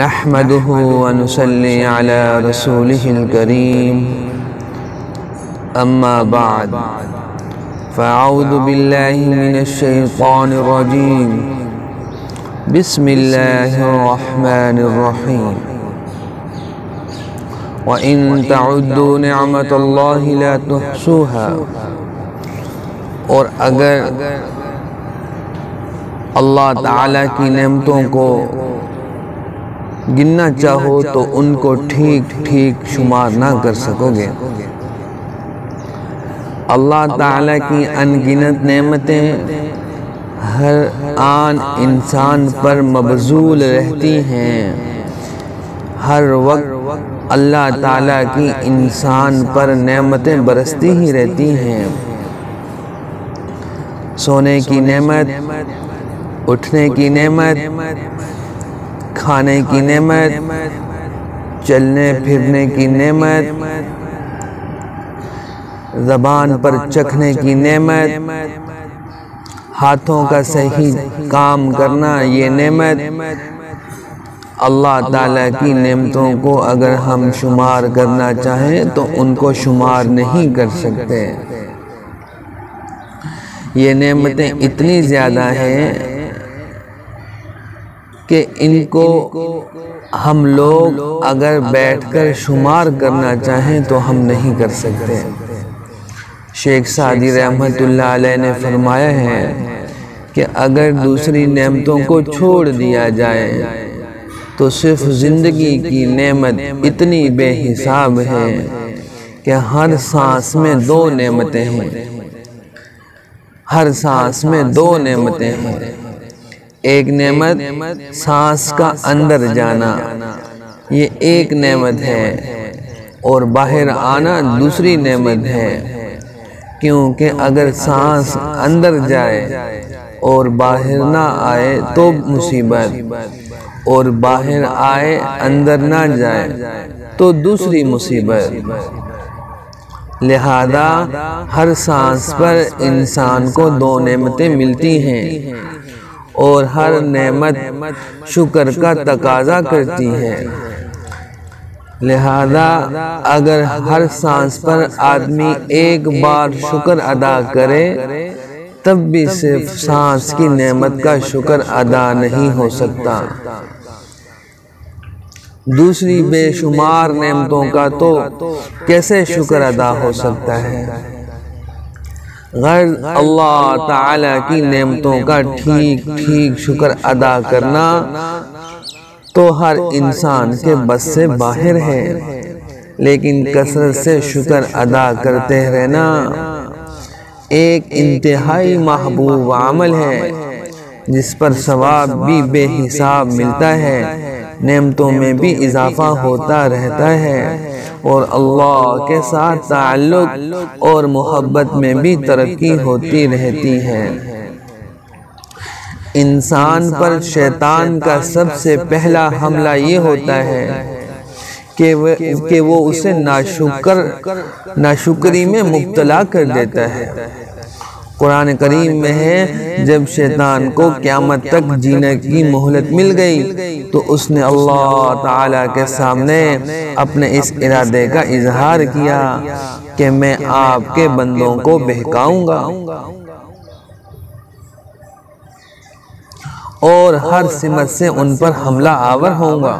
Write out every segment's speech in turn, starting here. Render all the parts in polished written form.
نحمده ونصلي على رسوله الكريم أما بعد فأعوذ بالله من الشيطان الرجيم بسم الله الرحمن الرحيم وَإِن تَعُدُّوا نِعْمَةَ اللَّهِ لَا تُحْصُوهَا، اور اگر اللہ تعالیٰ کی نعمتوں کو گننا چاہو تو ان کو ٹھیک ٹھیک شمار نہ کر سکو گے۔ اللہ تعالیٰ کی انگنت نعمتیں ہر آن انسان پر مبذول رہتی ہیں۔ ہر وقت اللہ تعالیٰ کی انسان پر نعمتیں برستی ہی رہتی ہیں۔ سونے کی نعمت، اٹھنے کی نعمت، کھانے کی نعمت، چلنے پھرنے کی نعمت، زبان پر چکھنے کی نعمت، ہاتھوں کا صحیح کام کرنا یہ نعمت۔ اللہ تعالیٰ کی نعمتوں کو اگر ہم شمار کرنا چاہیں تو ان کو شمار نہیں کر سکتے۔ یہ نعمتیں اتنی زیادہ ہیں کہ ان کو ہم لوگ اگر بیٹھ کر شمار کرنا چاہیں تو ہم نہیں کر سکتے۔ شیخ سعدی رحمۃ اللہ علیہ نے فرمایا ہے کہ اگر دوسری نعمتوں کو چھوڑ دیا جائے تو صرف زندگی کی نعمت اتنی بے حساب ہے کہ ہر سانس میں دو نعمتیں ہیں۔ ہر سانس میں دو نعمتیں ہیں۔ ایک نعمت سانس کا اندر جانا، یہ ایک نعمت ہے، اور باہر آنا دوسری نعمت ہے، کیونکہ اگر سانس اندر جائے اور باہر نہ آئے تو مصیبت، اور باہر آئے اندر نہ جائے تو دوسری مصیبت۔ لہذا ہر سانس پر انسان کو دو نعمتیں ملتی ہیں، اور ہر نعمت شکر کا تقاضا کرتی ہے۔ لہذا اگر ہر سانس پر آدمی ایک بار شکر ادا کرے تب بھی صرف سانس کی نعمت کا شکر ادا نہیں ہو سکتا۔ دوسری بے شمار نعمتوں کا تو کیسے شکر ادا ہو سکتا ہے؟ غرض اللہ تعالیٰ کی نعمتوں کا ٹھیک ٹھیک شکر ادا کرنا تو ہر انسان کے بس سے باہر ہے، لیکن کثرت سے شکر ادا کرتے رہنا ایک انتہائی محبوب عمل ہے، جس پر ثواب بھی بے حساب ملتا ہے، نعمتوں میں بھی اضافہ ہوتا رہتا ہے، اور اللہ کے ساتھ تعلق اور محبت میں بھی ترقی ہوتی رہتی ہے۔ انسان پر شیطان کا سب سے پہلا حملہ یہ ہوتا ہے کہ وہ اسے ناشکری میں مبتلا کر دیتا ہے۔ قرآن کریم میں ہے جب شیطان کو قیامت تک جینے کی مہلت مل گئی تو اس نے اللہ تعالیٰ کے سامنے اپنے اس ارادے کا اظہار کیا کہ میں آپ کے بندوں کو بہکاؤں گا اور ہر سمت سے ان پر حملہ آور ہوں گا۔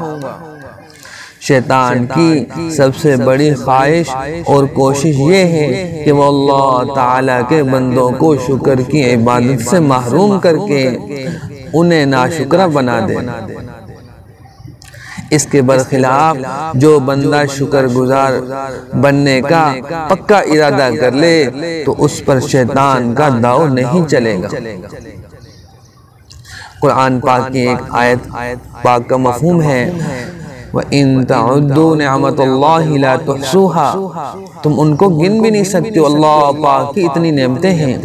شیطان کی سب سے بڑی خواہش اور کوشش یہ ہے کہ وہ اللہ تعالیٰ کے بندوں کو شکر کی عبادت سے محروم کر کے انہیں ناشکرہ بنا دے۔ اس کے برخلاف جو بندہ شکر گزار بننے کا پکا ارادہ کر لے تو اس پر شیطان کا داؤ نہیں چلے گا۔ قرآن پاک کی ایک آیت پاک کا مفہوم ہے وَإِن تَعُدُّوا نِعْمَةَ اللَّهِ لَا تُحْصُوهَا، تم ان کو گن بھی نہیں سکتے، اللہ پاک کی اتنی نعمتیں ہیں۔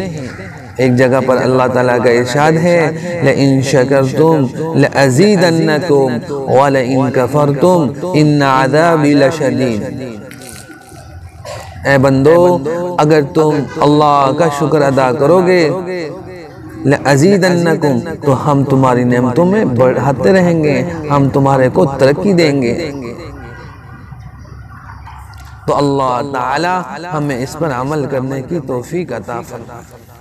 ایک جگہ پر اللہ تعالیٰ کا ارشاد ہے لَإِن شَكَرْتُمْ لَأَزِيدَنَّكُمْ وَلَإِن كَفَرْتُمْ إِنَّ عَذَابِي لَشَدِيدٌ۔ اے بندو، اگر تم اللہ کا شکر ادا کرو گے لَأَزِيدَنَّكُمْ، تو ہم تمہاری نعمتوں میں بڑھاتے رہیں گے، ہم تمہارے کو ترقی دیں گے۔ تو اللہ تعالی ہمیں اس پر عمل کرنے کی توفیق عطا فرمائے۔